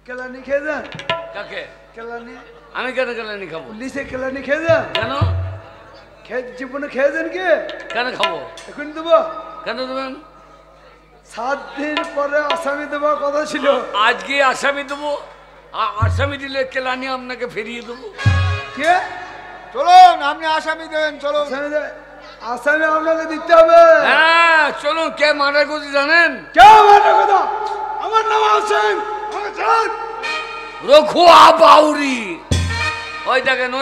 কেলানি খেয়ে যান। কাকে কেলানি? আমি কেন কেলানি খাবো? পুলিশে কেলানি খেয়ে যান। কেন? জীবনে খেয়েছেন কি? কেন খাবো? এখন দেবো। কেন দেবেন? 7 দিন পরে আসামি দেওয়ার কথা ছিল। আজকে আসামি দেবো, আসামি দিলে কেলানি আপনাকে ফিরিয়ে দেবো। কে? চলুন, আপনি আসামি দেবেন, চলুন। আসামি আপনাকে দিতে হবে। হ্যাঁ চলুন। কে মার্ডার করছে জানেন? কে মার্ডার কথা? আমার নাম আসাম। রঘুয়া বাউরি। ওই দেখেন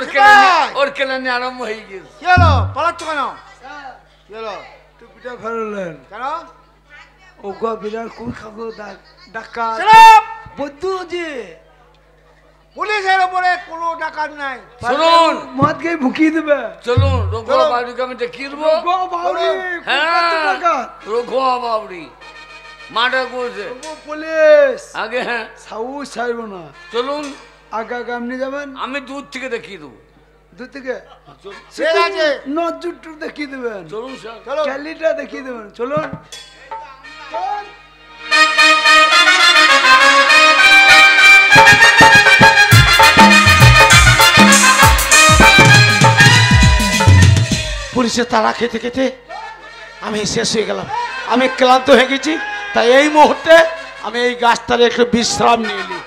ওর কেলানি আরম্ভ হয়ে গেছে। কি হলো, পালাচ্ছ কেন? কি হলো? টুপিটা ফেললেন কেন? ও গো বিরাট কোন খাবো ডাকাত বদ্ধ যে পুলিশের উপরে কোনো ডাকাত নাই। শুনুন, মদ খেয়ে ভুকিয়ে দেবে। চলুন রঘুয়া বাউরিকে আমি দেখিয়ে দেবো। হ্যাঁ রঘুয়া বাউরি মার্ডার করেছে পুলিশ। আগে হ্যাঁ সাহস ছাড়ব না। চলুন আগে আগে আপনি যাবেন। আমি দূর থেকে দেখিয়ে দেবো। দূর থেকে ঠিক আছে, নজরটা দেখিয়ে দেবেন। চলুন স্যার, চলো। ক্যালিটা দেখিয়ে দেবেন। চলুন। পুলিশের তাড়া খেতে খেতে আমি শেষ হয়ে গেলাম। আমি ক্লান্ত হয়ে গেছি, তাই এই মুহূর্তে আমি এই গাছতলায় একটু বিশ্রাম নিয়ে নিই।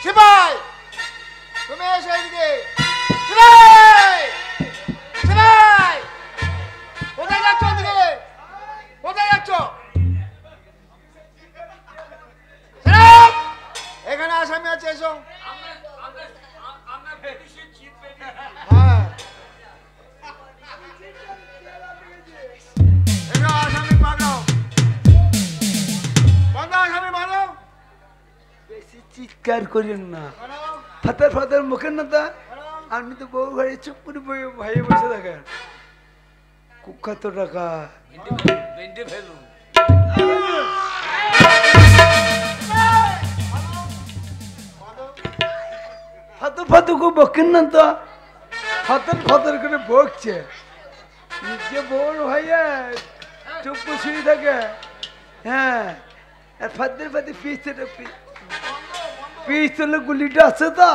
সিপাই, তুমি এসো এদিকে। সিপাই, সিপাই, কোথায় যাচ্ছ? ওদিকে কোথায় যাচ্ছ? এখানে আসামি আছে, এসো। হ্যাঁ, এসো, আসামি বাঁধো, বাঁধো, আসামি বাঁধো। বেশি চিৎকার করেন না। ফাতার ফাতার মুখের না তা। আপনি তো বউ ঘরে চুপ করে ভাইয়ে বসে থাকেন। কুখ্যাত টাকা ভেন্ডে ফেলুন। ফাতর ফাতর করে বকেন না তো। ফাতর ফাতর করে বকছে। নিজে বউর ভাইয়া চুপ করে শুয়ে থাকে। হ্যাঁ, আর ফাদের ফাতে পিস্তলে গুলিটা আছে তো।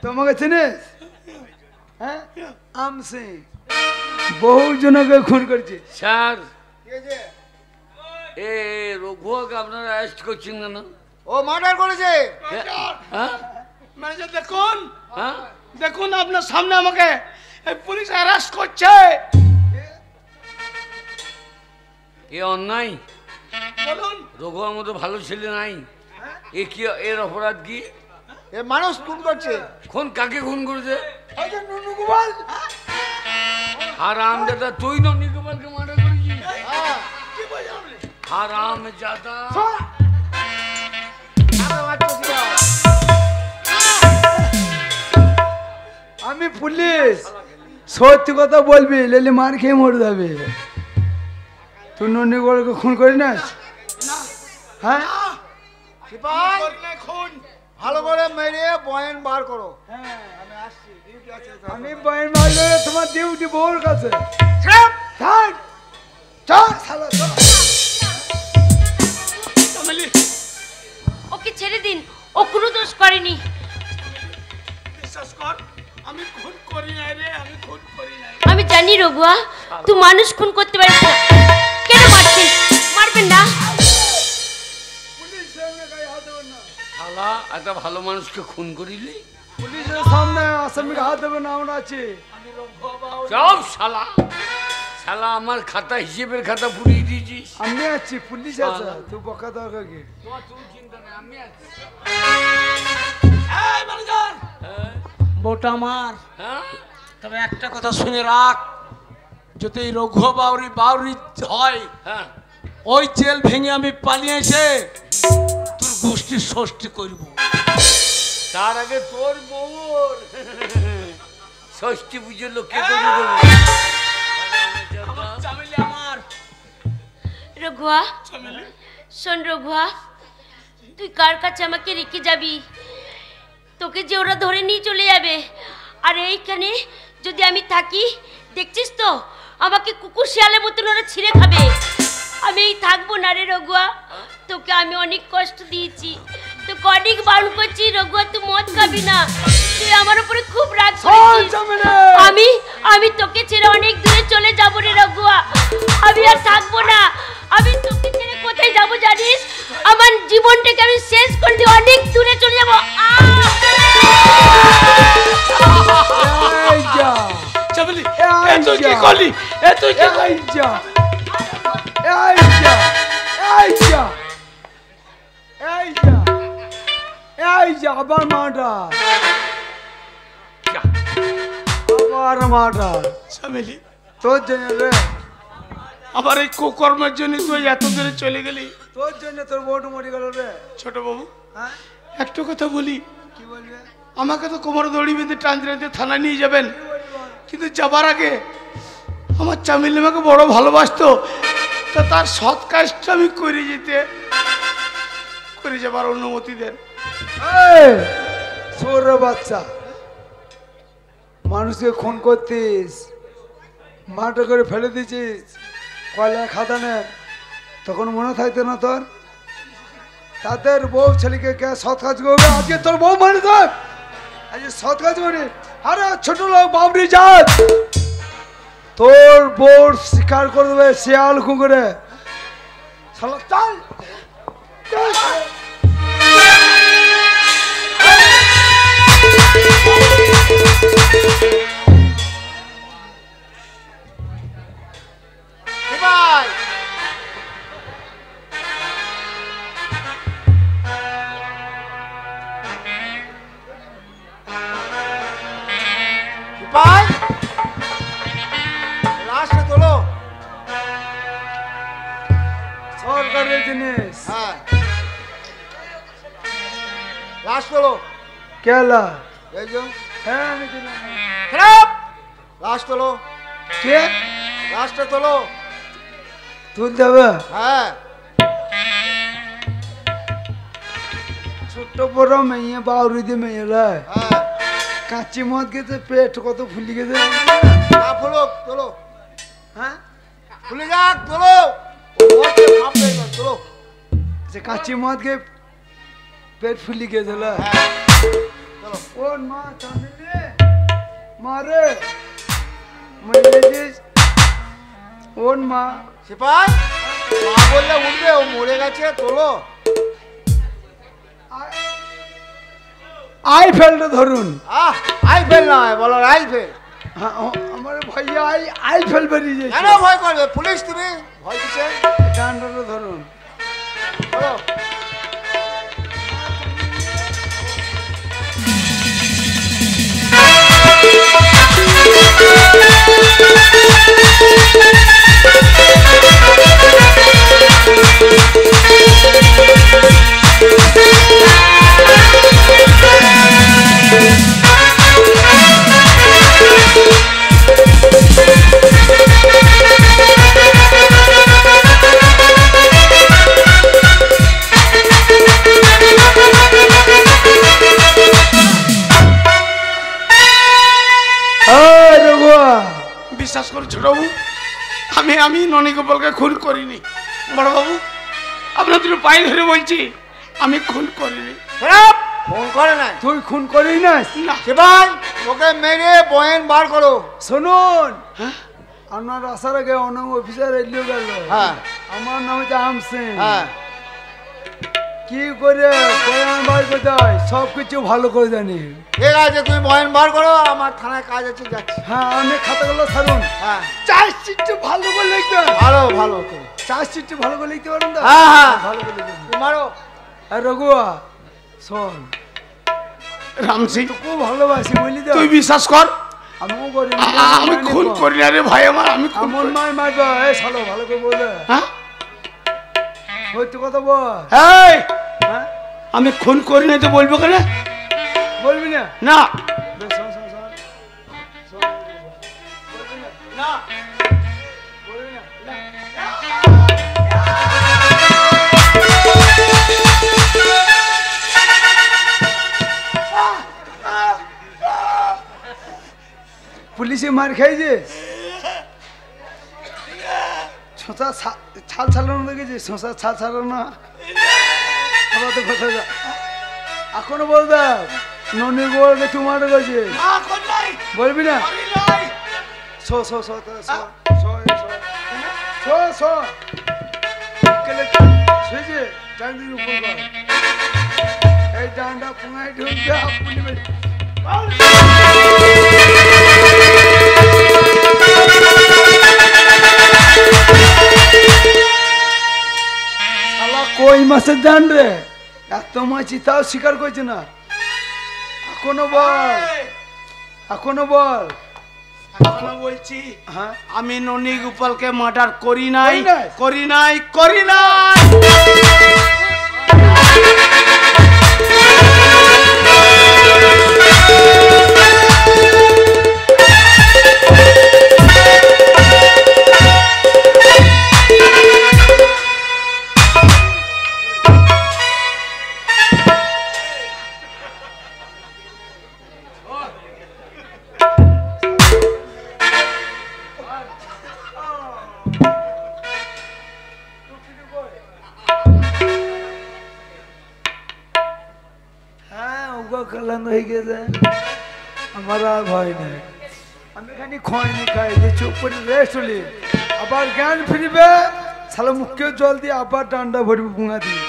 তোমাকে চিনিস? হ্যাঁ, আমসি বহু জনকে খুন করছে। স্যার এ রঘুয়াকে আপনারা অ্যারেস্ট করছেন কেন? ও মার্ডার করেছে। হ্যাঁ ম্যানেজার দেখুন, হ্যাঁ দেখুন আপনার সামনে আমাকে এই পুলিশ অ্যারেস্ট করছে। এ অন্যায়। বলুন, রঘুয়ার মতো ভালো ছেলে নাই। এ কি, এর অপরাধ কি? এ মানুষ খুন করছে। খুন কাকে খুন করেছে? নুনুগোপাল। হারাম দাদা, তুই ননি গোপালকে মার্ডার করেছিস? হ্যাঁ, হারাম জাদা। আমি পুলিশ, সত্যি কথা বলবি, লেলে মার খেয়ে মরে যাবে। তুই নন্দীগড়কে খুন করি না? হ্যাঁ, সিপাই, ভালো করে মেরে বয়ান বার করো। আমি বয়ান বার করে তোমার ডিউটি বউর কাছে। ওকে ছেড়ে দিন, ও কোনো দোষ করেনি। বিশ্বাস কর, আমি খুন করি নাই রে, আমি খুন করি নাই। আমি জানি রঘুয়া, তুই মানুষ খুন করতে পারিস না। কেন মারছেন? মারবেন না। শালা একটা ভালো মানুষকে খুন করিলি? পুলিশের সামনে আসামিকে হাত দেবে না, আমরা আছি। সব শালা, শালা আমার খাতা, হিসেবের খাতা পুড়িয়ে দিয়েছিস। আমি আছি, পুলিশ আছে, তুই বকা দরকার কি? চিন্তা নেই, আমি আছি। বউটা আমার। হ্যাঁ তবে একটা কথা শুনে রাখ, যদি এই রঘু বাউরি বাউরি হয়, হ্যাঁ ওই জেল ভেঙে আমি পালিয়ে এসে তোর গোষ্ঠীর ষষ্ঠী করব। তার আগে তোর বউর ষষ্ঠী পুজোর লোককে করে দেবো। চামেলি আমার। রঘুয়া, শোন রঘুয়া, তুই কার কাছে আমাকে রেখে যাবি? তোকে যে ওরা ধরে নিয়ে চলে যাবে, আর এইখানে যদি আমি থাকি, দেখছিস তো আমাকে কুকুর শিয়ালের মতন ওরা ছিঁড়ে খাবে। আমি এই থাকবো না রে রঘুয়া, তোকে আমি অনেক কষ্ট দিয়েছি, তোকে অনেক বারণ করছি রঘুয়া, তুই মদ খাবি না, তুই আমার উপরে খুব রাগ করেছিস। আমি তোকে ছেড়ে অনেক দূরে চলে যাবো রে রঘুয়া, আমি আর থাকবো না। আমি তোকে ছেড়ে কোথায় যাবো জানিস? আমার জীবনটাকে আমি শেষ করে দিয়ে অনেক দূরে চলে যাবো। এই যা চামেলি, এই তুই কি যা। করলি? তুই কি করলি? এই যা এই যা এই যা এই যা এই যা আবার মাটা আবার মাটা চামেলি, তোর জন্য রে, আমার এই কুকর্মের জন্য তুই এত দূরে চলে গেলি। তোর জন্য তোর বউটা মরে গেল রে। ছোট বাবু, হ্যাঁ একটা কথা বলি, কি বলবে? আমাকে তো কোমর দড়ি বেঁধে টানতে থানায় নিয়ে যাবেন, কিন্তু যাবার আগে আমার চামেলি আমাকে বড় ভালোবাসতো, তো তার সৎ কাজটা আমি করে যাবার অনুমতি দেন। এই ছোট বাচ্চা, মানুষকে খুন করতিস, মাটা করে ফেলে দিয়েছিস কয়লা খাদানে, তখন মনে থাকতো না তোর? তাদের বউ ছেলেকে কে সৎ কাজ করবে? আজকে তোর বউ মানে তোর আজকে সৎ কাজ করে। আরে ছোট লোক বাবরি জাত, তোর বউর শিকার করে দেবে শিয়াল কুকুরে। শালা চল চল। ভাই ভাই লাস্টে তোলো। সরকারের জিনিস হ্যাঁ লাস্ট তোলো। কেলা এই যে হ্যাঁ আমি দিলাম। খারাপ লাস্ট তোলো, কে লাস্টে তোলো। তুলতে হবে? হ্যাঁ ছোট্ট বড় মেয়ে বাউরি দিয়ে মেয়ে লাই হ্যাঁ কাঁচি মদ গেছে, পেট কত ফুলি গেছে। না ফুলুক তোলো, হ্যাঁ ফুলে যাক তোলো। তোলো সে কাঁচি মদ গে পেট ফুলি গেছে লাই। হ্যাঁ চলো। ওর মা চাঁদিনী মারে মরেছিস। ওর মা সিপাই মা বললে উঠবে, ও মরে গেছে, তোলো। আইফেলটা ধরুন। আইফেল নয়, বলো আইফেল। হ্যাঁ, আমার ভাইয়া আইফেল বেরিয়ে কেন যাচ্ছে। ভয় করবে? পুলিশ তুমি ভয় কিসে? ডান্ডাটা ধরুন। বলো বিশ্বাস করো ছোটবাবু, আমি ননী গোপালকে খুন করিনি। বড়বাবু, আপনার দুটো পায়ে ধরে বলছি, আমি খুন করিনি। খারাপ ফোন করে নাই। তুই খুন করিস না? না। সিপাই ওকে মেরে বয়েন বার করো। শুনুন, হ্যাঁ আপনার আসার আগে অনেক অফিসার এলিও গেল। হ্যাঁ আমার নাম হচ্ছে আম সিং। হ্যাঁ কি করে বয়ান বার করতে হয় সব কিছু ভালো করে জানি। ঠিক আছে, তুমি বয়েন বার করো, আমার থানায় কাজ আছে, যাচ্ছি। হ্যাঁ, অনেক খাতাগুলো সারুন। হ্যাঁ চার্জশিটটা ভালো করে লিখতে হবে। ভালো ভালো করে। চার্জশিটটা ভালো করে লিখতে পারেন তো? হ্যাঁ হ্যাঁ ভালো করে লিখবেন। তোমারও আর রঘুয়া শোন, রাম সিং খুব ভালোবাসি বুঝলি তো। তুই বিশ্বাস কর আমিও করি। আমি খুন করি না রে ভাই আমার, আমি খুন আমার মার মারবে। এই শালো ভালো করে বলে। হ্যাঁ সত্যি কথা বল। এই হ্যাঁ আমি খুন করি না তো বলবো কেন? বলবি না? না বেশ, শোন, শোন, শোন। শোন। বলবি না? না বলবি না? পুলিশে মার খাইছে, ছোঁচা ছাল ছাড়ানো দেখেছি, ছোঁচা ছাল ছাড়ানো। আবার তো কথা যা এখনো বল দেখ ননির গোয়ালকে তোমার গেছে বলবি না? শো শো শো শো শো শো শো শুয়েছে ডান্ডির উপর কর। এই ডান্ডা পুঙায় ঢুকছে আপনি কই মাছের দান রে, এত মাছি তাও স্বীকার করছে না। এখনো বল, এখনো বল। এখনো বলছি হ্যাঁ আমি ননী গোপালকে মার্ডার করি নাই, করি নাই? করি নাই, করি নাই। হয়ে গেছে আমার আর ভয় নেই। আমি খানি খয়নি খাই যে চুপ করে রেস্ট হলি, আবার জ্ঞান ফিরবে শালা মুখে জল দিয়ে আবার ডান্ডা ভরবি পুঙা দিয়ে।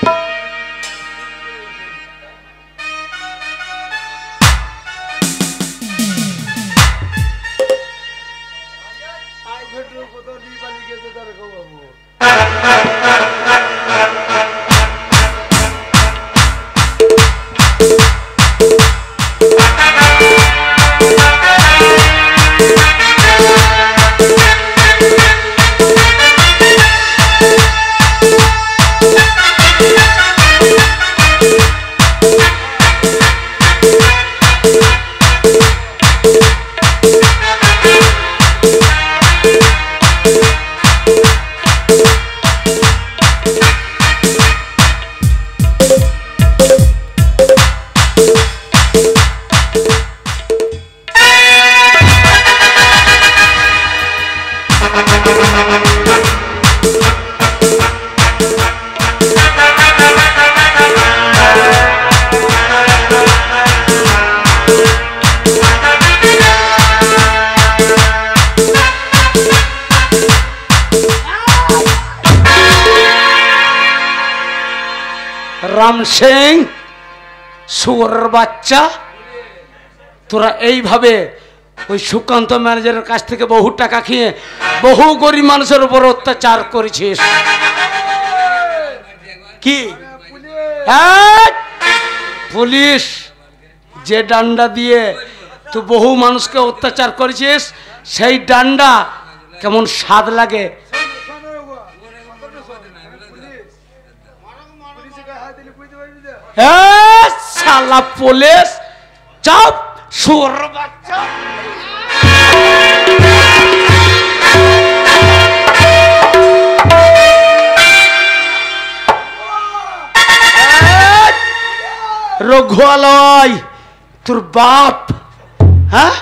রাম সিং শুয়োরের বাচ্চা, তোরা এইভাবে ওই সুকান্ত ম্যানেজারের কাছ থেকে বহু টাকা খেয়ে বহু গরিব মানুষের উপর অত্যাচার করেছিস। কি পুলিশ যে ডান্ডা দিয়ে তুই বহু মানুষকে অত্যাচার করেছিস, সেই ডান্ডা কেমন স্বাদ লাগে। শালা পুলিশ চাপ শুয়োর বাচ্চা। রঘুয়ালয় তোর বাপ, হ্যাঁ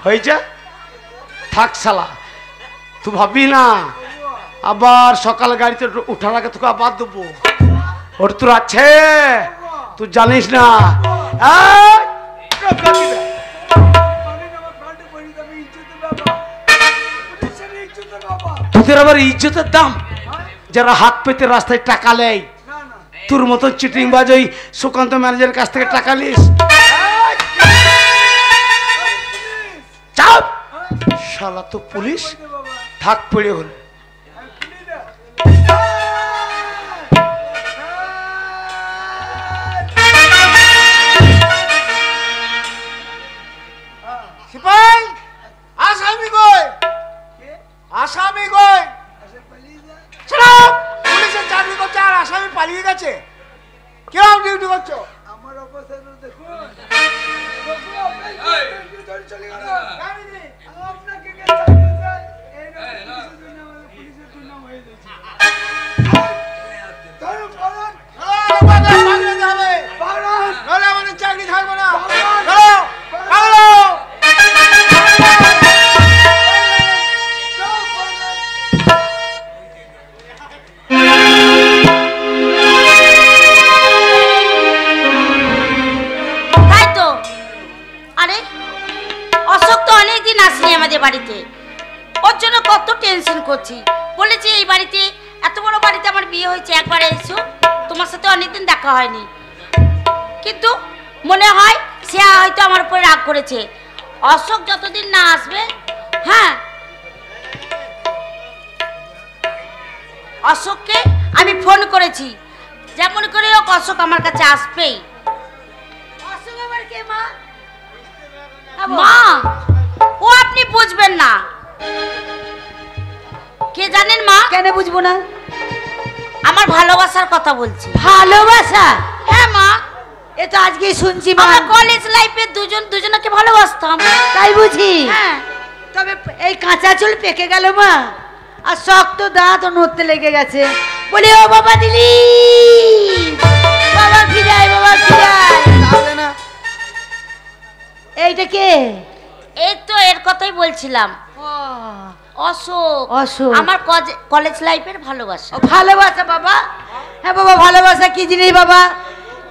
হয়েছে থাক শালা, তুই ভাববি না আবার সকাল গাড়িতে উঠার আগে তোকে আবার দেবো। ওর তোর আছে তুই জানিস না। তোদের আবার ইজ্জতের দাম, যারা হাত পেতে রাস্তায় টাকা নেয়, তোর মতন চিটিং বাজ ওই সুকান্ত ম্যানেজারের কাছ থেকে টাকা নিস। চাপ শালা তো পুলিশ থাক পড়ে হল। সিপাই আসামি কই? আসামি কই? পুলিশের চাকরি করছে আর আসামি পালিয়ে গেছে। কেউ ডিউটি করছো? আমার অবস্থায় দেখুন আপনাকে আমাদের চাকরি থাকবে না। বাড়িতে ওর জন্য কত টেনশন করছি। বলেছি এই বাড়িতে এত বড় বাড়িতে আমার বিয়ে হয়েছে, একবার এসো, তোমার সাথে অনেকদিন দেখা হয়নি। কিন্তু মনে হয় সে হয়তো আমার উপরে রাগ করেছে। অশোক যতদিন না আসবে, হ্যাঁ অশোককে আমি ফোন করেছি, যেমন করে হোক অশোক আমার কাছে আসবেই। অশোক আবার কে মা? মা ও আপনি বুঝবেন না। কে জানেন মা? কেন বুঝবো না? আমার ভালোবাসার কথা বলছি। ভালোবাসা? হ্যাঁ মা, এ তো আজকেই শুনছি মা। আমরা কলেজ লাইফে দুজনকে ভালোবাসতাম। তাই বুঝি? হ্যাঁ। তবে এই কাঁচা চুল পেকে গেল মা, আর শক্ত দাঁত ও নড়তে লেগে গেছে। বলি ও বাবা দিলি, বাবা ফিরাই, বাবা ফিরাই। না এইটা কে? এই তো এর কথাই বলছিলাম। অশোক। অশোক আমার কলেজ লাইফের ভালোবাসা। ভালোবাসা বাবা? হ্যাঁ বাবা, ভালোবাসা কি জিনিস বাবা?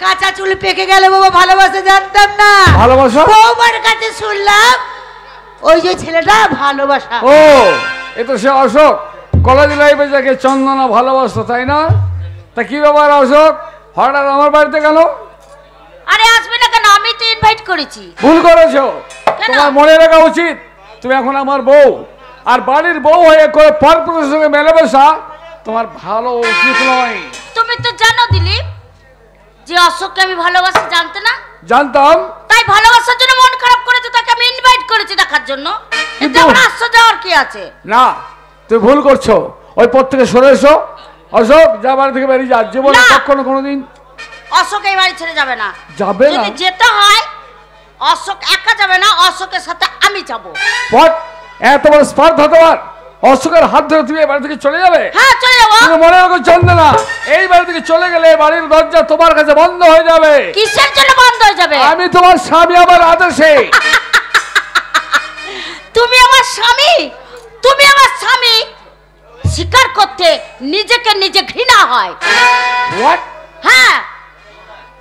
কাঁচা চুল পেকে গেল বাবা, ভালোবাসা জানতাম না। ভালোবাসা বৌমার কাছে শুনলাম ওই যে ছেলেটা ভালোবাসা। ও এ তো সে অশোক, কলেজ লাইফে যাকে চন্দনা ভালোবাসতো, তাই না? তা কি ব্যাপার অশোক, হঠাৎ আমার বাড়িতে কেন? আরে আসবে না কেন, আমি তো ইনভাইট করেছি। ভুল করেছো, কেন? তোমার মনে রাখা উচিত তুমি এখন আমার বউ, আর বাড়ির বউ হয়ে করে পরপুরুষের সঙ্গে মেলামেশা তোমার ভালো উচিত নয়। তুমি তো জানো দিলীপ যে অশোককে আমি ভালোবাসি, জানতে না? জানতাম। তাই ভালোবাসার জন্য মন খারাপ করেছে, তাকে আমি ইনভাইট করেছি দেখার জন্য। এতে আমার আশ্চর্য হওয়ার কি আছে? না, তুমি ভুল করছো। ওই পথ থেকে সরে এসো। অশোক যা বাড়ি থেকে বেরিয়ে যা, জীবনে কখনো কোনোদিন অশোক এই বাড়ি ছেড়ে যাবে না। যাবে না? যদি যেতে হয় অশোক একা যাবে না, অশোকের সাথে আমি যাব। পট এত বড় স্পার্ধা তোমার? অশোকের হাত ধরে তুমি এই বাড়ি থেকে চলে যাবে? হ্যাঁ চলে যাবো। তুমি মনে রাখো চন্দনা, এই বাড়ি থেকে চলে গেলে বাড়ির দরজা তোমার কাছে বন্ধ হয়ে যাবে। কিসের জন্য বন্ধ হয়ে যাবে? আমি তোমার স্বামী, আমার আদেশে। তুমি আমার স্বামী? তুমি আমার স্বামী স্বীকার করতে নিজেকে নিজে ঘৃণা হয়। হোয়াট? হ্যাঁ,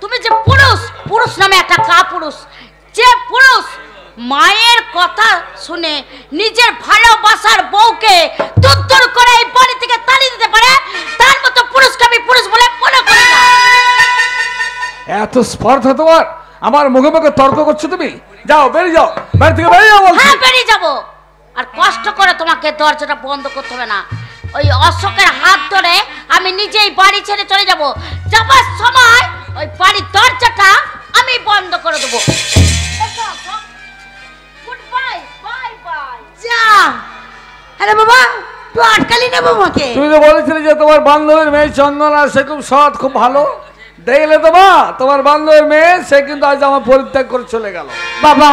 তুমি যে পুরুষ নামে একটা কাপুরুষ, যে পুরুষ মায়ের কথা শুনে নিজের ভালোবাসার বউকে দূর করে এই বাড়ি থেকে তাড়িয়ে দিতে পারে, তার মতো পুরুষকে আমি পুরুষ বলে মনে করি না। এত স্পর্ধা তোমার? আমার মুখে মুখে তর্ক করছো তুমি? যাও, বেরিয়ে যাও, বাড়ি থেকে বেরিয়ে যাও বলছি। হ্যাঁ বেরিয়ে যাবো, আর কষ্ট করে তোমাকে দরজাটা বন্ধ করতে হবে না। ওই অশোকের হাত ধরে আমি নিজেই বাড়ি ছেড়ে চলে যাব। যাবার সময় ওই বাড়ির দরজাটা আমি বন্ধ করে দেবো। যা। আরে বাবা, তুই আটকালি না বাবাকে? তুমি তো বলেছিলে যে তোমার বান্ধবীর মেয়ে চন্দনা, সে খুব সৎ, খুব ভালো। দেখলে তোমার বান্ধবীর মেয়ে, সে কিন্তু আজ আমার পরিত্যাগ করে চলে গেল। বাবা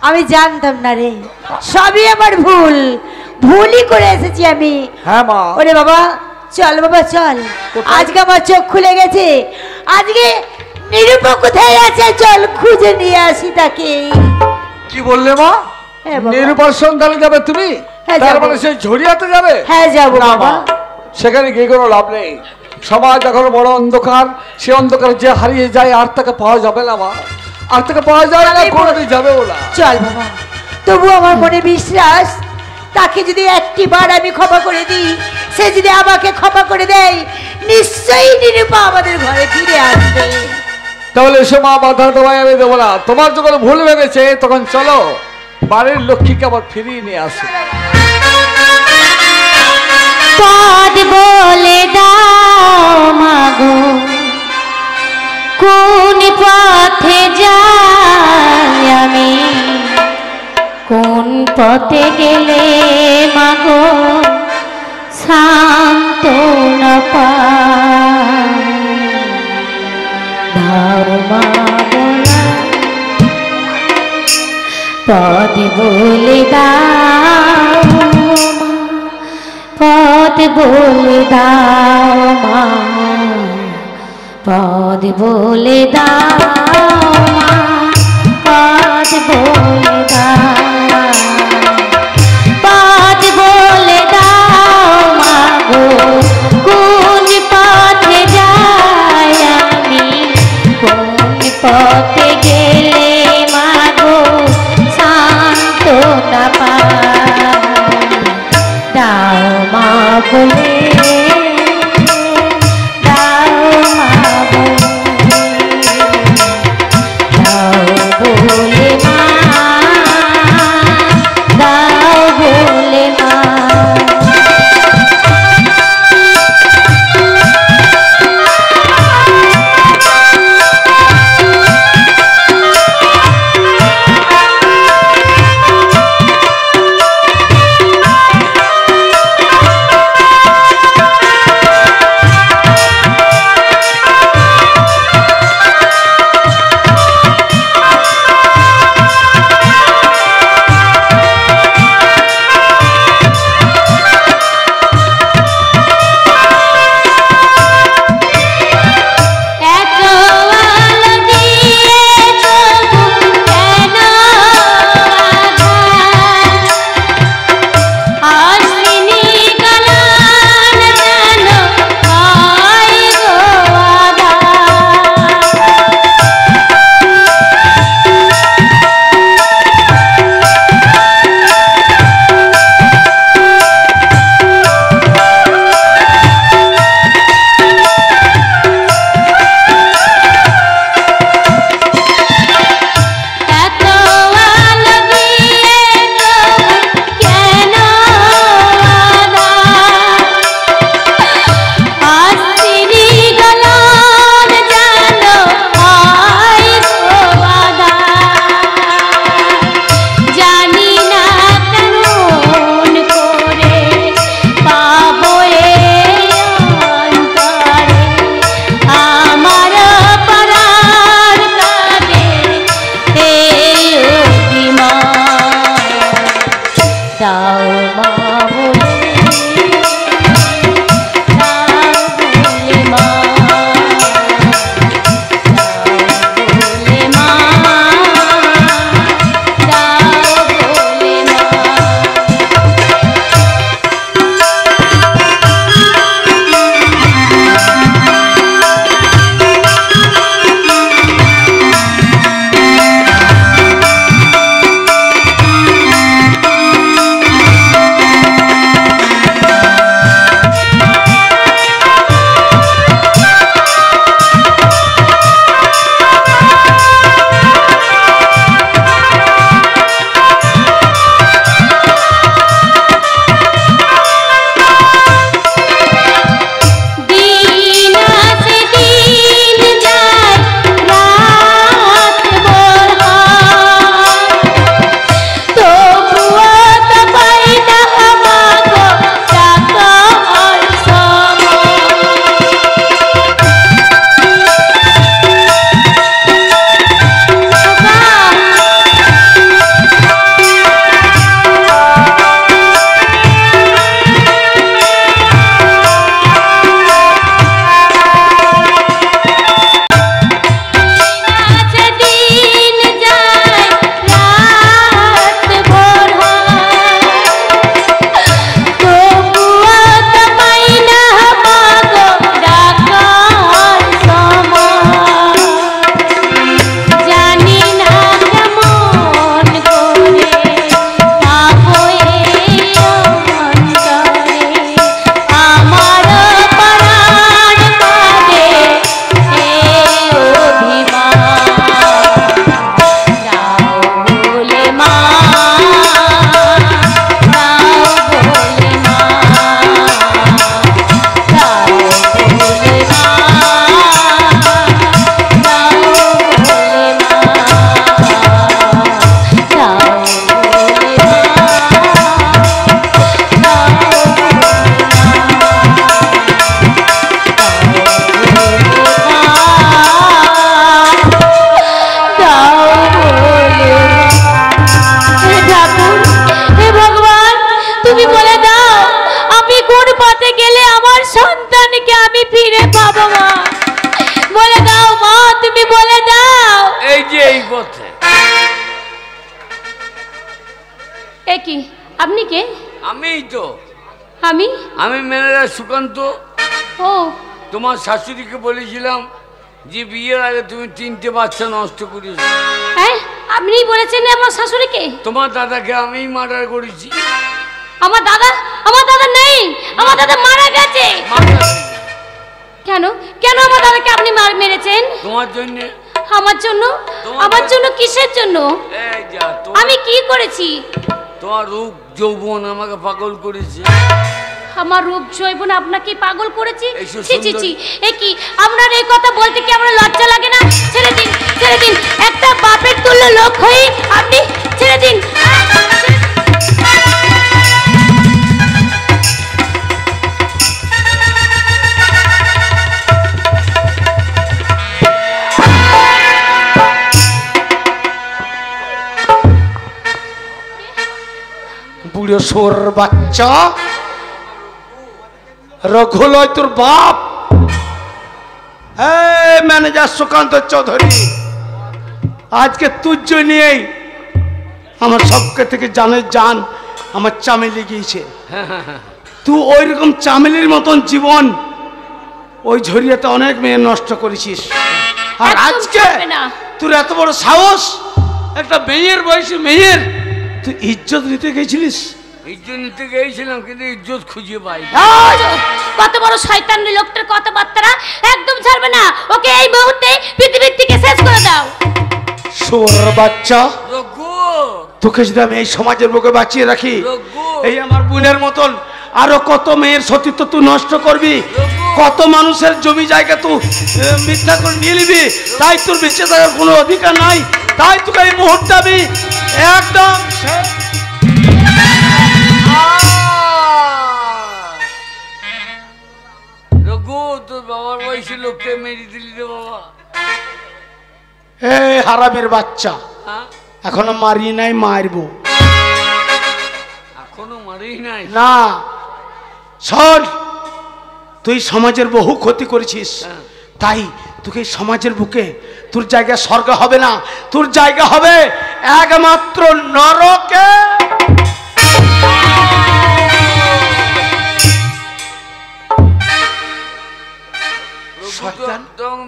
আমি জানতাম না রে, সবই আমার ভুলই করে এসেছি আমি। হ্যাঁ মা। ওরে বাবা চল, বাবা চল, আজকে আমার চোখ খুলে গেছে। আজকে নিরূপা কোথায় আছে, চল খুঁজে নিয়ে আসি তাকে। কি বললে মা? হ্যাঁ বাবা। নিরূপার সন্ধানে যাবে তুমি? হ্যাঁ, তার যাবো। মানে সেই ঝরিয়াতে যাবে? হ্যাঁ যাবো না বাবা। মা, সেখানে গিয়ে কোনো লাভ নেই। সমাজ এখন বড় অন্ধকার, সে অন্ধকার যে হারিয়ে যায় আর তাকে পাওয়া যাবে না মা, আর তাকে পাওয়া যাবে না, কোনোদিন যাবেও না। চল বাবা, তবু আমার মনে বিশ্বাস, তাকে যদি একটিবার আমি ক্ষমা করে দিই, সে যদি আমাকে ক্ষমা করে দেয়, নিশ্চয়ই নিরূপা আমাদের ঘরে ফিরে আসবে। তাহলে এসো মা, বাধা তোমায় আমি দেবো না। তোমার যখন ভুল ভেঙেছে তখন চলো বাড়ির লক্ষ্মীকে আবার ফিরিয়ে নিয়ে আসে। পদ বলে দাও মাগো কোন পথে যাই আমি, কোন পথে গেলে মাগো সান্ত্বনা পাই। দাও মাগো পদ বলে দাও, পদ বলে দাও মা, পদ বলে দাও মা, পদ বলে দাও, পদ বলে দাও মা গো কোন পথে যাই আমি, কোন পথে গেলে মা গো সান্ত্বনা পাই। দাও মা বলে দাও মা বলে, দাও বলে মা, দাও বলে মা। ফিরে পাবো মা? বলে দাও মা, তুমি বলে দাও। এই যে এই পথে। এ কি, আপনি কে? আমিই তো। আমি ম্যানেজার সুকান্ত। ও, তোমার শাশুড়িকে বলেছিলাম যে বিয়ের আগে তুমি 3টে বাচ্চা নষ্ট করেছ। হ্যাঁ, আপনি বলেছেন আমার শাশুড়িকে? তোমার দাদাকে আমিই মার্ডার করেছি। আমার দাদা নেই, আমার দাদা মারা গেছে। কেন কেন আমার দাদাকে আপনি মেরেছেন? তোমার জন্য। আমার জন্য? আমার জন্য কিসের জন্য? এই যা, আমি কি করেছি? তোমার রূপ যৌবন আমাকে পাগল করেছে। আমার রূপ যৌবন আপনাকে পাগল করেছি? এইসব ছি ছি ছি, এ কি, আপনার এই কথা বলতে কি আমার লজ্জা লাগে না? ছেড়ে দিন, ছেড়ে দিন, একটা বাপের তুল্য লোক হই আপনি, ছেড়ে দিন। বুড়ো সোর বাচ্চা, রঘু লয় তোর বাপ। ম্যানেজার সুকান্ত চৌধুরী, আজকে তুর জন্যই আমার সবকে থেকে জান আমার চামেলি গিয়েছে। তুই ওই রকম চামেলির মতন জীবন ওই ঝরিয়াতে অনেক মেয়ে নষ্ট করেছিস। আর একদম আজকে ছাড়বে না। তোর এত বড় সাহস, একটা মেয়ের বয়সী মেয়ের তুই ইজ্জত নিতে গেছিলিস। ইজ্জত নিতে গিয়েছিলাম, কিন্তু ইজ্জত খুঁজে পাই। কত বড় শয়তান লোকটার কথাবার্তা একদম ছাড়বে না। ওকে এই মুহূর্তে পৃথিবীর থেকে শেষ করে দাও। সোর বাচ্চা, রঘু, তোকে যদি আমি এই সমাজের বুকে বাঁচিয়ে রাখি, রঘু, এই আমার বোনের মতন আরো কত মেয়ের সতীত্ব তুই নষ্ট করবি, কত মানুষের জমি জায়গা তুই মিথ্যা করে নিয়ে নিবি। তাই তোর বেঁচে থাকার কোনো অধিকার নাই। তাই তোকে এই মুহূর্তে আমি একদম রঘু, তোর বাবার বয়সী লোককে মেরে দিলি রে বাবা। হারামের বাচ্চা, হ্যাঁ, এখনো মারি নাই, মারবো। এখনো মারি নাই না, শোন, তুই সমাজের বহু ক্ষতি করেছিস। তাই তোকে এই সমাজের বুকে তোর জায়গা স্বর্গ হবে না, তোর জায়গা হবে একমাত্র নরকে।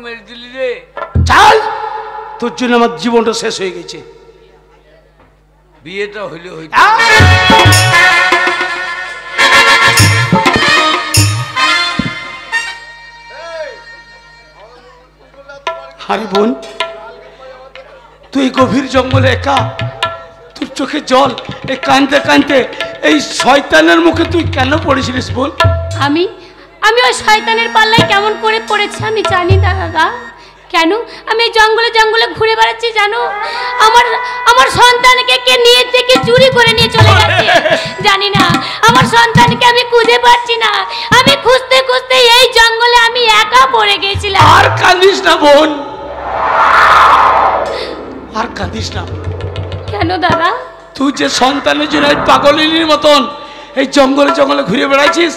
মেরে দিলি রে। চল, তোর জন্য আমার জীবনটা শেষ হয়ে গেছে। বিয়েটা হইলে হইতো। আরে বোন, তুই গভীর জঙ্গলে একা, তোর চোখে জল, এই কানতে কানতে এই শয়তানের মুখে তুই কেন পড়েছিলিস বল? আমি ওই শয়তানের পাল্লায় কেমন করে পড়েছি আমি জানি না দাদা। কেন আমি জঙ্গলে জঙ্গলে ঘুরে বেড়াচ্ছি জানো? আমার সন্তানকে কে নিয়ে থেকে চুরি করে নিয়ে চলে গেছে জানি না। আমার সন্তানকে আমি খুঁজে পাচ্ছি না। আমি খুঁজতে খুঁজতে এই জঙ্গলে আমি একা পড়ে গেছিলাম। আর কাঁদিস না বোন, আর কাঁদিস না। কেন দাদা? তুই যে সন্তানের জন্য পাগলিনীর মতন এই জঙ্গলে জঙ্গলে ঘুরে বেড়াচ্ছিস,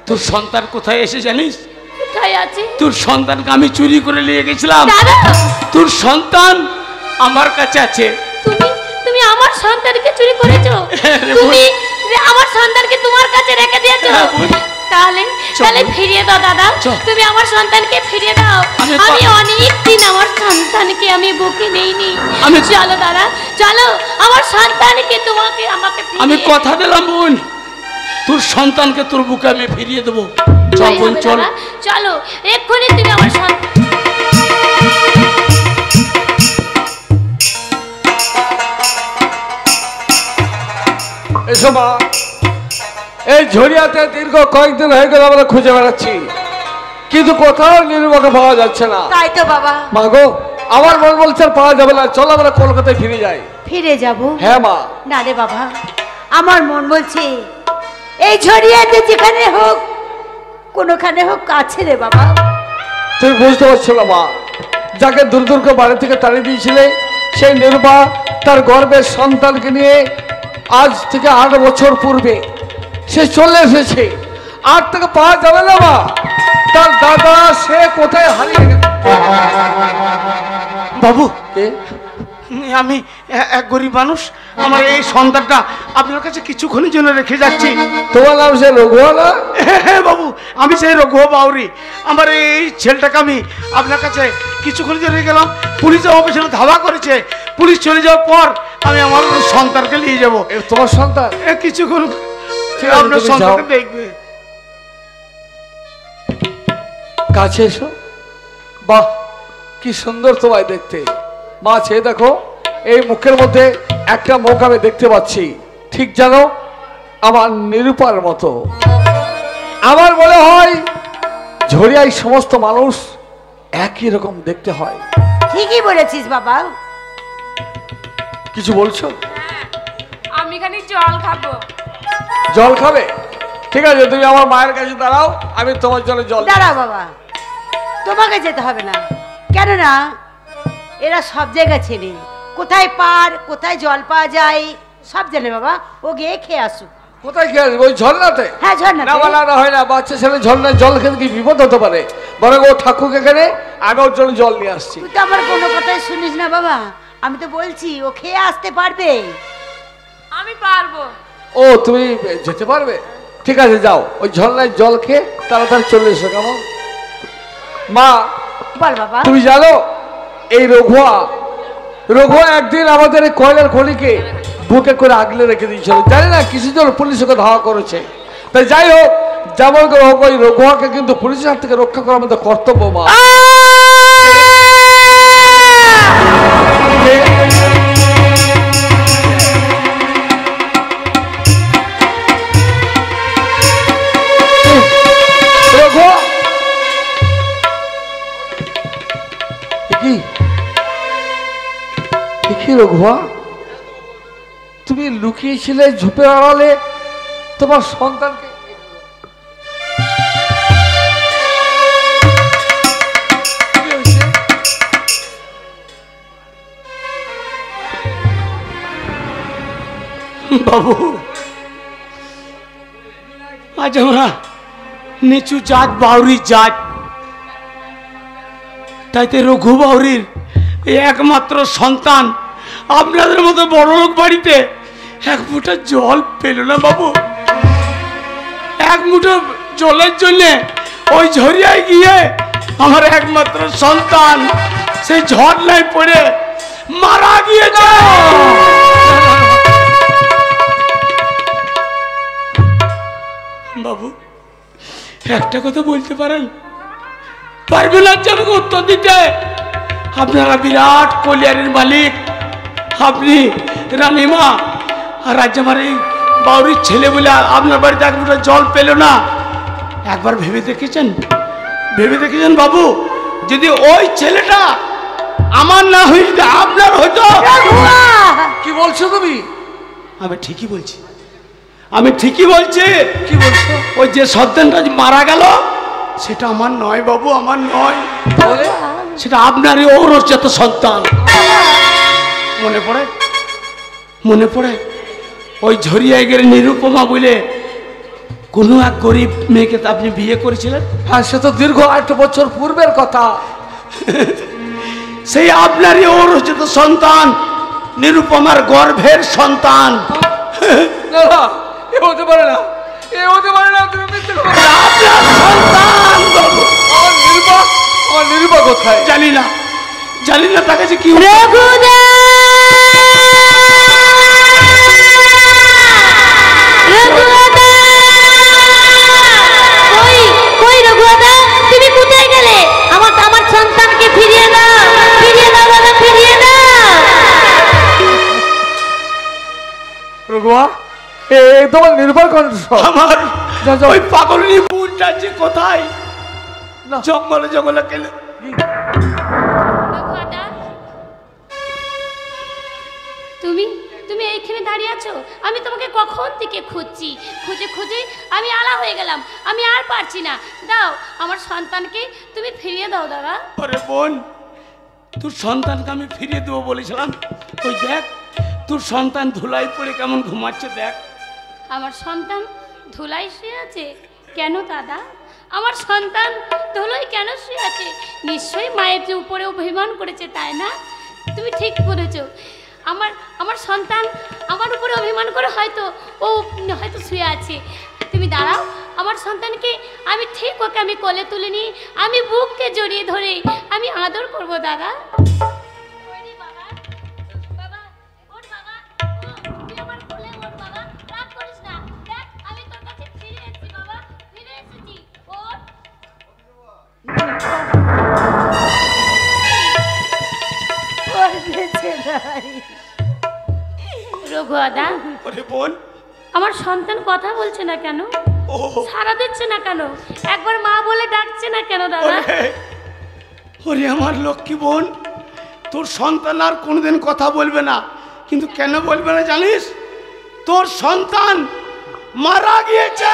তোর সন্তান কোথায় এসে জানিস? কোথায় আছে? তোর সন্তানকে আমি চুরি করে নিয়ে গেছিলাম। দাদা, তোর সন্তান আমার কাছে আছে। তুমি আমার সন্তানকে চুরি করেছো? তুমি আমার সন্তানকে তোমার কাছে রেখে দিয়েছো? তাহলে ফিরিয়ে দাও দাদা। তুমি আমার সন্তানকে ফিরিয়ে দাও। আমি অনেক দিন আমার সন্তানকে আমি বুকে নেইনি। চলো দাদা, চলো, আমার সন্তানকে আমাকে আমি কথা দিলাম বোন, তোর সন্তানকে তোর বুকে আমি ফিরিয়ে দেবো। চল বোন, চল, চলো এক্ষুনি তুমি আমার সন্তান। এসো মা, এই ঝরিয়াতে দীর্ঘ কয়েকদিন হয়ে গেল আমরা খুঁজে বেড়াচ্ছি, কিন্তু কোথাও নির্বাকে পাওয়া যাচ্ছে না। তাই তো বাবা। মা গো, আমার মন বলছে পাওয়া যাবে না, চলো আমরা কলকাতায় ফিরে যাই। ফিরে যাব? হ্যাঁ মা। না রে বাবা, আমার মন বলছে এই ঝরিয়াতে যেখানে হোক, কোনোখানে হোক কাছে রে বাবা। তুমি বুঝতে পারছো না মা, যাকে দূর দূর করে বাড়ি থেকে তাড়িয়ে দিয়েছিলে, সেই নির্বা তার গর্ভের সন্তানকে নিয়ে আজ থেকে 8 বছর পূর্বে সে চলে এসেছে। আর তাকে পাওয়া যাবে না মা। তার দাদা সে কোথায় হারিয়ে গেছে। বাবু কে? আমি এক গরিব মানুষ, আমার এই সন্তানটা আপনার কাছে কিছুক্ষণের জন্য রেখে যাচ্ছি। তোমার নাম সে রঘুয়া না? হ্যাঁ বাবু, আমি সেই রঘু বাউরি। আমার এই ছেলেটাকে আমি আপনার কাছে কিছুক্ষণের জন্য রেখে গেলাম। পুলিশ আমার পেছনে ধাওয়া করেছে। পুলিশ চলে যাওয়ার পর আমি আমার সন্তানকে নিয়ে যাবো। তোমার সন্তান? কিছুক্ষণ ঠিক আছে, আপনার তুমি সন্তানকে যাও। দেখবে। কাছে এসো। বাহ, কি সুন্দর তোমায় দেখতে। মা চেয়ে দেখো, এই মুখের মধ্যে একটা মুখ আমি দেখতে পাচ্ছি, ঠিক জানো আমার নিরূপার মতো। আমার মনে হয় ঝরিয়ায় সমস্ত মানুষ একই রকম দেখতে হয়। ঠিকই বলেছিস বাবা। কিছু বলছো? আমি খালি জল খাবো। জল খাবে? ঠিক আছে, তুমি আমার মায়ের কাছে দাঁড়াও, আমি তোমার জন্য জল। দাঁড়াও বাবা, তোমাকে যেতে হবে না। কেননা এরা সব জায়গায় চেনে, কোথায় পার কোথায় জল পাওয়া যায় সব জানে বাবা। ও গিয়ে খেয়ে আসুক। কোথায় খেয়ে আসবে? ওই ঝর্ণাতে? হ্যাঁ, ঝর্ণাতে। না বলা না হয় না, বাচ্চা ছেলে ঝর্ণায় জল খেতে কি বিপদ হতে পারে? বরং ও ঠাকুর এখানে, আমি ওর জন্য জল নিয়ে আসছি। তুই তো আমার কোনো কথাই শুনিস না বাবা। আমি তো বলছি ও খেয়ে আসতে পারবে। আমি পারবো। ও, তুমি যেতে পারবে? ঠিক আছে, যাও, ওই ঝর্ণায় জল খেয়ে তাড়াতাড়ি চলে এসো। কেমন? মা, বল বাবা। তুমি জানো এই রঘুয়া একদিন আমাদের এই কয়লার খনিকে বুকে করে আগলে রেখে দিয়েছিল। জানি না কিছুর জন্য পুলিশ ওকে ধাওয়া করেছে। তাই যাই হোক, যেমন করে হোক, ওই রঘুয়াকে কিন্তু পুলিশের হাত থেকে রক্ষা করা আমাদের কর্তব্য। মা, রঘুয়া কি রঘুয়া, তুমি লুকিয়েছিলে ঝোপের আড়ালে তোমার সন্তানকে? বাবু, আজ আমরা নিচু জাত, বাউরি জাত, তাইতে রঘু বাউরির এই একমাত্র সন্তান আপনাদের মতো বড় লোক বাড়িতে এক মুঠো জল পেল না বাবু। এক মুঠো জলের জন্য ওই ঝরিয়ায় গিয়ে আমার একমাত্র সন্তান সেই ঝর্ণায় পড়ে মারা গিয়েছে। বাবু, একটা কথা বলতে পারেন? পারবেন না যেন উত্তর দিতে? আপনারা বিরাট কলিয়ারের মালিক, আপনি রানীমা, আর আজ আমার এই বাউরির ছেলে বলে আপনার বাড়িতে এক মুঠো জল পেল না। একবার ভেবে দেখেছেন? বাবু, যদি ওই ছেলেটা আমার না হয়ে যদি আপনার হতো? কি বলছো তুমি? আমি ঠিকই বলছি। কি বলছো? ওই যে সন্তানটা মারা গেল সেটা আমার নয় বাবু, আমার নয়। তাহলে? সেটা আপনারই ঔরজাত সন্তান। মনে পড়ে ওই ঝরিয়ায় গেলে নিরুপমা বলে কোনো এক গরিব মেয়েকে তো আপনি বিয়ে করেছিলেন? হ্যাঁ, সে তো দীর্ঘ 8 বছর পূর্বের কথা। সেই আপনারই ঔরজাত সন্তান, নিরুপমার গর্ভের সন্তান। না না, এ হতে পারে না, তুমি মিথ্যে কথা। আপনার সন্তান বাবু। আমার নিরূপা কোথায়? জানি না তাকে যে কি রঘুদা, কই রঘুদা, তুমি কোথায় গেলে? আমার সন্তানকে ফিরিয়ে দাও বাবা, ফিরিয়ে দাও। রঘুয়া, তোমার নির্ভর কণ্ঠ। আমার যাও, যাও। ওই পাগলনি বোনটা যে কোথায়? জঙ্গলে গেলে। তুমি এইখানে দাঁড়িয়ে আছো? আমি তোমাকে কখন থেকে খুঁজে আমি আলা হয়ে গেলাম। আমি আর পারছি না। দাও, আমার সন্তানকে তুমি ফিরিয়ে দাও দাদা। আরে বোন, তোর সন্তানকে আমি ফিরিয়ে দেবো বলেছিলাম। ওই দেখ, তোর সন্তান ধুলাই পড়ে কেমন ঘুমাচ্ছে দেখ। আমার সন্তান ধুলাই শুয়ে আছে? কেন দাদা? আমার সন্তান ধুলোয় কেন শুয়ে আছে? নিশ্চয়ই মায়ের যে উপরে অভিমান করেছে, তাই না? তুমি ঠিক বলেছো। আমার সন্তান আমার উপরে অভিমান করে হয়তো শুয়ে আছে। তুমি দাঁড়াও, আমার সন্তানকে আমি ঠিক ওকে আমি কোলে তুলে নিয়ে আমি বুককে জড়িয়ে ধরে আমি আদর করব দাদা। রঘুদা, বোন, আমার সন্তান কথা বলছে না কেন? সাড়া দিচ্ছে না কেন? একবার মা বলে ডাকছে না কেন দাদা? ওরে আমার লক্ষ্মী বোন, তোর সন্তান আর কোনোদিন কথা বলবে না। কিন্তু কেন বলবে না জানিস? তোর সন্তান মারা গিয়েছে।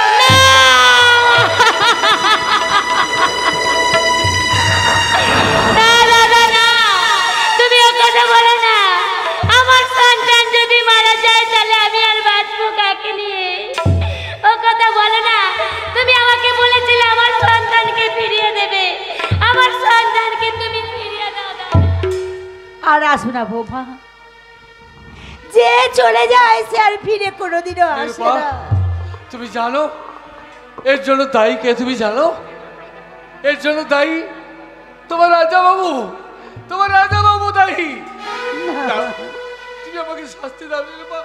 তুমি ও কথা বলো না। আমার সন্তান যদি মারা যায় তাহলে আমি আর বাঁচবো কাকে নিয়ে? ও কথা বলো না। তুমি আমাকে বলেছিলে আমার সন্তানকে ফিরিয়ে দেবে। আমার সন্তানকে তুমি ফিরিয়ে দাও। আর আসবে না বৌমা, যে চলে যায় সে আর ফিরে কোনোদিনও আসবে না। তুমি জানো এর জন্য দায়ী কে? তুমি জানো এর জন্য দায়ী তোমার রাজা বাবু। তোমার রাজা বাবু দায়ী। তুমি আমাকে শাস্তি দাও নিরূপা।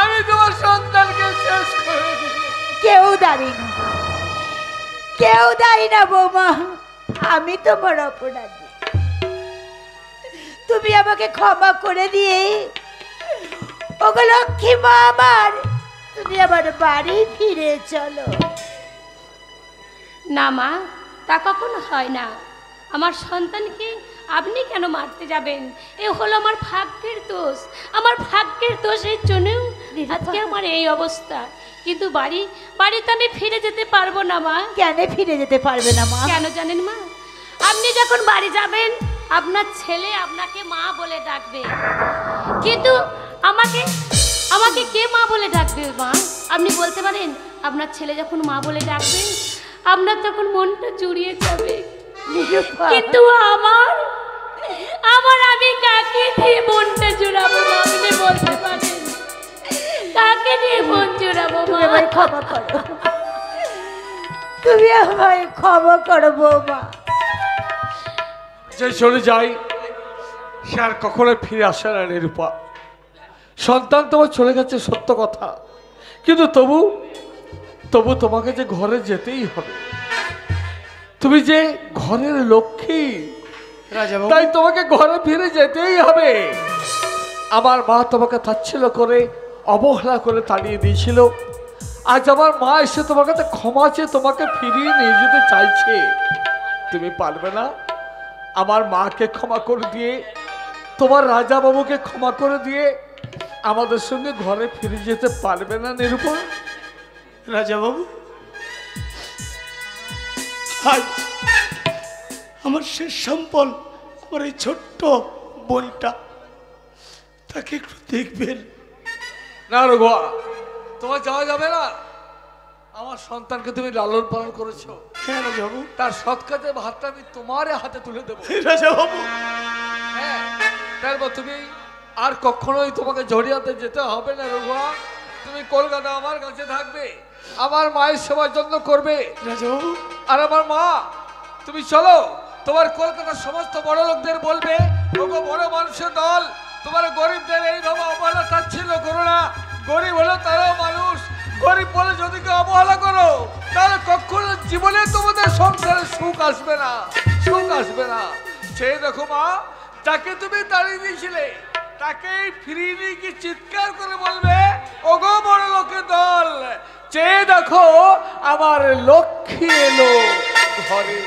আমি তোমার সন্তানকে শেষ করে দিই। কেউ দাঁড়ি না, কেউ দাঁড়ি না বৌমা। আমি তোমার অপরাধী। তুমি আমাকে ক্ষমা করে দিয়ে ওগো লক্ষ্মী মা আমার, তুমি আমার বাড়ি ফিরে চলো। না মা, তা কখনো হয় না। আমার সন্তানকে আপনি কেন মারতে যাবেন? এ হলো আমার ভাগ্যের দোষ। আমার ভাগ্যের দোষের জন্যও আজকে আমার এই অবস্থা। কিন্তু বাড়িতে আমি ফিরে যেতে পারবো না মা। কেন ফিরে যেতে পারবে না মা? কেন জানেন মা? আপনি যখন বাড়ি যাবেন আপনার ছেলে আপনাকে মা বলে ডাকবে, কিন্তু আমাকে কে মা বলে ডাকবে মা? আপনি বলতে পারেন? আপনার ছেলে যখন মা বলে ডাকবে আপনার তখন মনটা জুড়িয়ে যাবে। কিন্তু আমি কাকে দিয়ে মনটা জুড়াবো মা? আপনি বলতে পারেন? কাকে দিয়ে মন জুড়াবো? তুমি আমায় ক্ষমা করো, তুমি আমায় ক্ষমা করো বৌমা। যে চলে যাই সে আর কখনো ফিরে আসে না নিরূপা। সন্তান তোমার চলে গেছে সত্য কথা, কিন্তু তবু তোমাকে যে ঘরে যেতেই হবে। তুমি যে ঘরের লক্ষ্মী, তাই তোমাকে ঘরে ফিরে যেতেই হবে। আমার মা তোমাকে তাচ্ছিল্য করে অবহেলা করে তাড়িয়ে দিয়েছিল। আজ আমার মা এসে তোমার কাছে ক্ষমা চেয়ে তোমাকে ফিরিয়ে নিয়ে যেতে চাইছে। তুমি পারবে না? আমার মাকে ক্ষমা করে দিয়ে, তোমার রাজা বাবুকে ক্ষমা করে দিয়ে আমাদের সঙ্গে ঘরে ফিরে যেতে পারবে না নিরূপা? রাজা বাবু, আজ আমার শেষ সম্বল আমার এই ছোট্ট বোনটা, তাকে একটু দেখবেন। না রঘুয়া, তোমার যাওয়া যাবে না। আমার সন্তানকে তুমি লালন পালন করেছো। হ্যাঁ রাজা বাবু, তার সৎ কাজের ভাতটা আমি তোমার হাতে তুলে দেবো। রাজা বাবু, হ্যাঁ, তারপর তুমি আর কখনোই তোমাকে জড়িয়াতে যেতে হবে না রঘুয়া। তুমি কলকাতা আমার কাছে থাকবে, আমার মায়ের সেবার যত্ন করবে। রাজা বাবু, আর আমার মা, তুমি চলো তোমার কলকাতার সমস্ত বড় লোকদের বলবে, ওগো বড় মানুষের দল, তোমার গরিবদের এইভাবে অবহেলা তাচ্ছিল্য করো না। গরিব হলো তারাও মানুষ। গরিব বলে যদি কেউ অবহেলা করো তাহলে কখনো জীবনে তোমাদের সংসারে সুখ আসবে না, সুখ আসবে না। সেই দেখো মা, যাকে তুমি তাড়িয়ে দিয়েছিলে তাকেই ফিরিয়ে নিয়ে কি চিৎকার করে বলবে, ওগো বড় লোকের দল, চেয়ে দেখো আমার লক্ষ্মী এলো ঘরে।